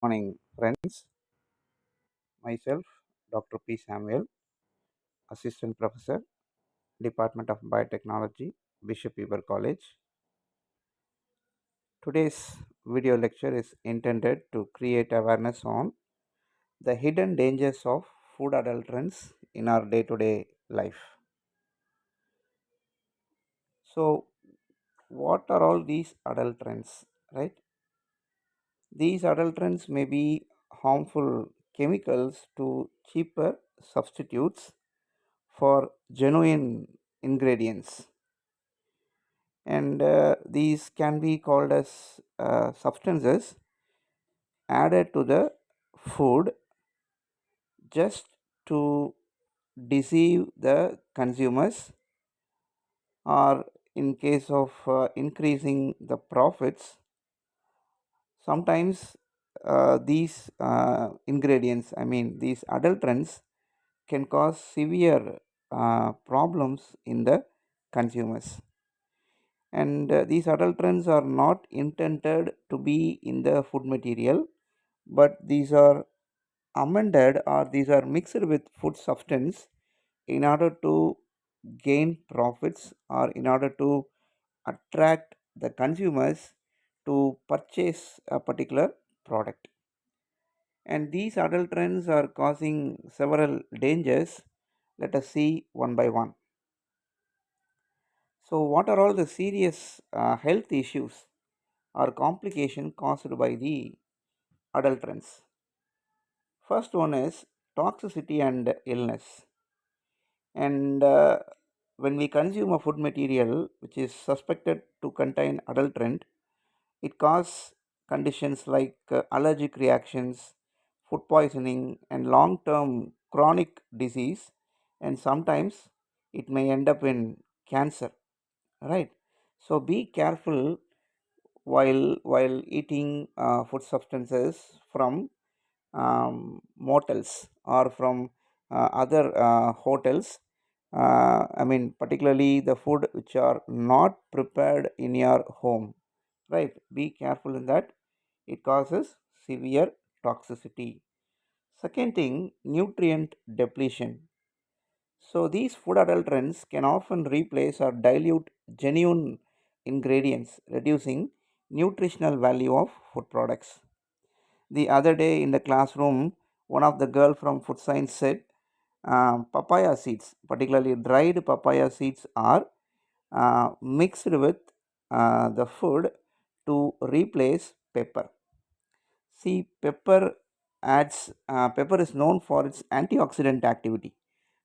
Morning, friends. Myself, Dr. P. Samuel, Assistant Professor, Department of Biotechnology, Bishop Weber College. Today's video lecture is intended to create awareness on the hidden dangers of food adulterants in our day to day life. So, what are all these adulterants, right? These adulterants may be harmful chemicals to cheaper substitutes for genuine ingredients, and these can be called as substances added to the food just to deceive the consumers, or in case of increasing the profits. Sometimes these ingredients, these adulterants, can cause severe problems in the consumers. And these adulterants are not intended to be in the food material, but these are amended, or these are mixed with food substance in order to gain profits, or in order to attract the consumers to purchase a particular product. And these adulterants are causing several dangers. Let us see one by one. So, what are all the serious health issues or complication caused by the adulterants? First one is toxicity and illness. And when we consume a food material which is suspected to contain adulterant, it causes conditions like allergic reactions, food poisoning, and long term chronic disease, and sometimes it may end up in cancer, right? So be careful while eating food substances from motels or from other hotels. Particularly the food which are not prepared in your home, right? Be careful in that. It causes severe toxicity. Second thing, nutrient depletion. So these food adulterants can often replace or dilute genuine ingredients, reducing nutritional value of food products. The other day in the classroom, one of the girl from food science said papaya seeds, particularly dried papaya seeds, are mixed with the food to replace pepper. See, pepper is known for its antioxidant activity,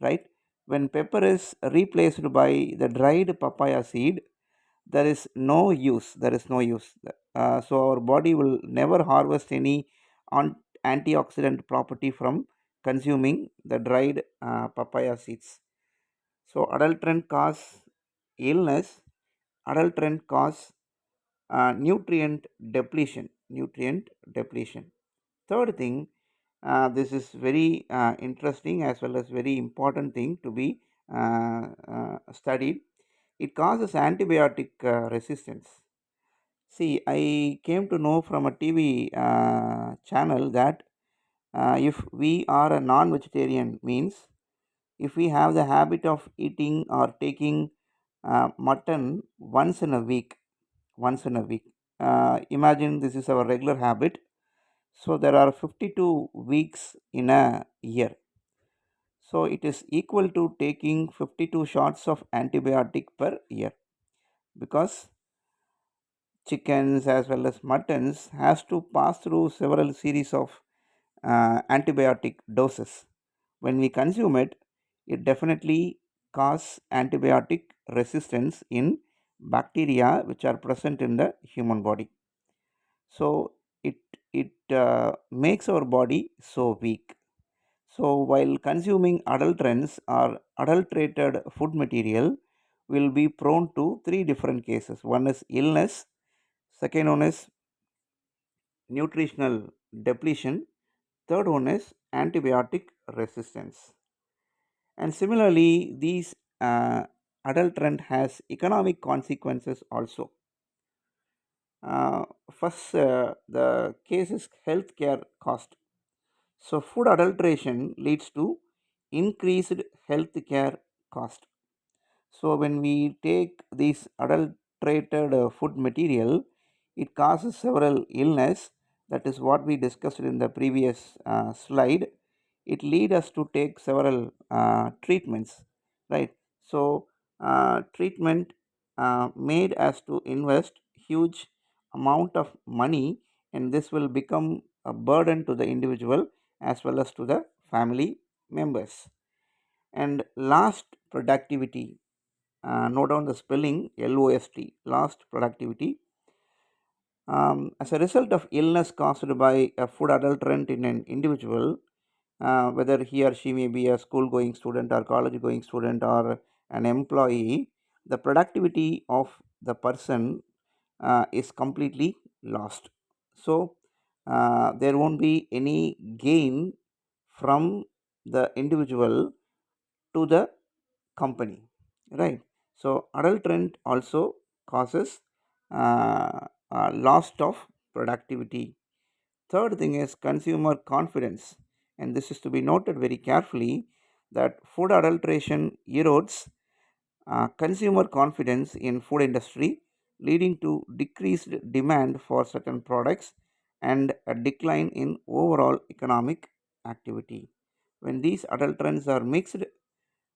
right? When pepper is replaced by the dried papaya seed, there is no use. So our body will never harvest any antioxidant property from consuming the dried papaya seeds. So adulterant cause illness, adulterant cause nutrient depletion. Third thing, this is very interesting as well as very important thing to be studied. It causes antibiotic resistance. See, I came to know from a TV channel that if we are a non-vegetarian, means if we have the habit of eating or taking mutton once in a week, imagine this is our regular habit. So there are 52 weeks in a year. So it is equal to taking 52 shots of antibiotic per year, because chickens as well as muttons has to pass through several series of antibiotic doses. When we consume it, it definitely cause antibiotic resistance in bacteria which are present in the human body. So it makes our body so weak. So while consuming adulterants or adulterated food material, will be prone to three different cases. One is illness, second one is nutritional depletion, third one is antibiotic resistance. And similarly, these adulterant has economic consequences also. Uh, First, the case is healthcare cost. So, food adulteration leads to increased healthcare cost. So, when we take this adulterated food material, it causes several illness. That is what we discussed in the previous slide. It lead us to take several treatments, right? So, treatment made us to invest huge amount of money, and this will become a burden to the individual as well as to the family members. And last, productivity. Note down the spelling LOST, lost productivity. As a result of illness caused by a food adulterant in an individual, whether he or she may be a school going student or college going student or an employee, the productivity of the person is completely lost. So, there won't be any gain from the individual to the company, right? So, adulterant also causes loss of productivity. Third thing is consumer confidence, and this is to be noted very carefully that food adulteration erodes consumer confidence in food industry, leading to decreased demand for certain products and a decline in overall economic activity. When these adulterants are mixed,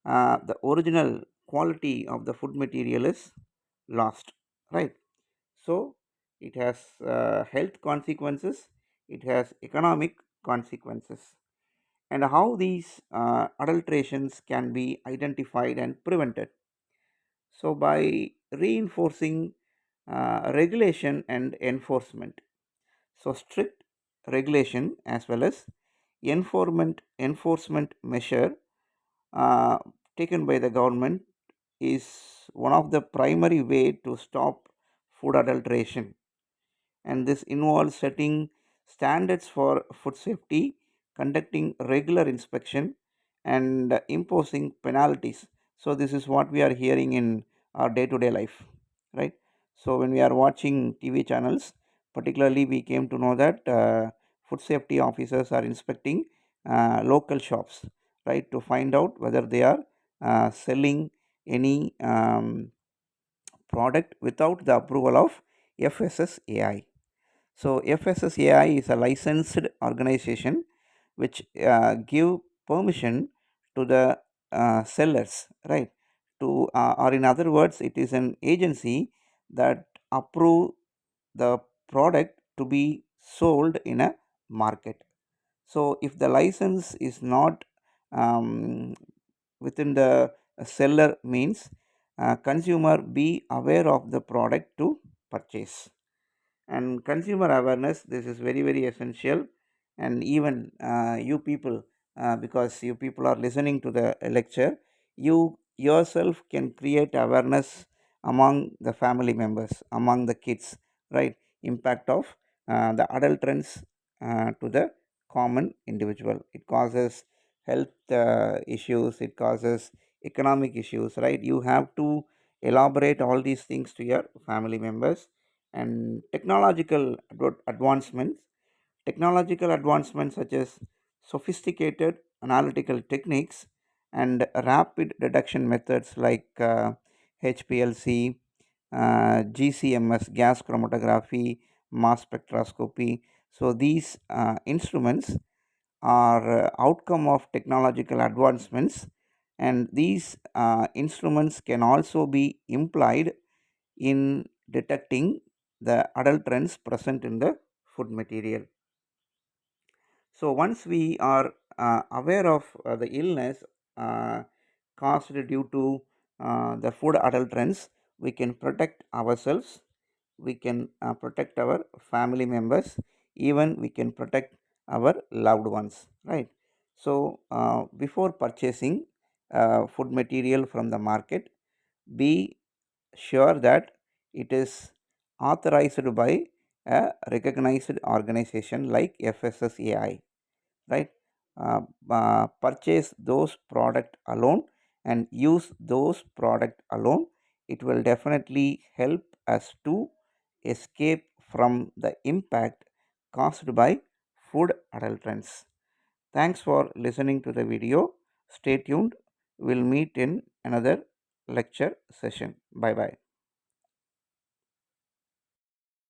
the original quality of the food material is lost, right? So it has health consequences, it has economic consequences. And how these adulterations can be identified and prevented? So by reinforcing regulation and enforcement. So strict regulation as well as enforcement measure uh, taken by the government is one of the primary way to stop food adulteration, and this involves setting standards for food safety, conducting regular inspection, and imposing penalties. So this is what we are hearing in our day to day life, right? So when we are watching TV channels, particularly we came to know that food safety officers are inspecting local shops, right, to find out whether they are selling any product without the approval of FSSAI. So FSSAI is a licensed organization which give permission to the sellers, right? To or in other words, it is an agency that approve the product to be sold in a market. So if the license is not um, within the seller means consumer be aware of the product to purchase. And consumer awareness, this is very very essential. And even you people, because you people are listening to the lecture, you yourself can create awareness among the family members, among the kids, right? Impact of the adulterants to the common individual. It causes health issues, it causes economic issues, right? You have to elaborate all these things to your family members. And technological advancements such as sophisticated analytical techniques and rapid detection methods like HPLC, GCMS, gas chromatography, mass spectroscopy. So these instruments are outcome of technological advancements, and these instruments can also be employed in detecting the adulterants present in the food material. So once we are aware of the illness uh, caused due to the food adulterants, we can protect ourselves, we can protect our family members, even we can protect our loved ones, right? So before purchasing food material from the market, be sure that it is authorized by a recognized organization like FSSAI, right? Purchase those product alone and use those product alone. It will definitely help us to escape from the impact caused by food adulterants. Thanks for listening to the video. Stay tuned. We'll meet in another lecture session. Bye bye.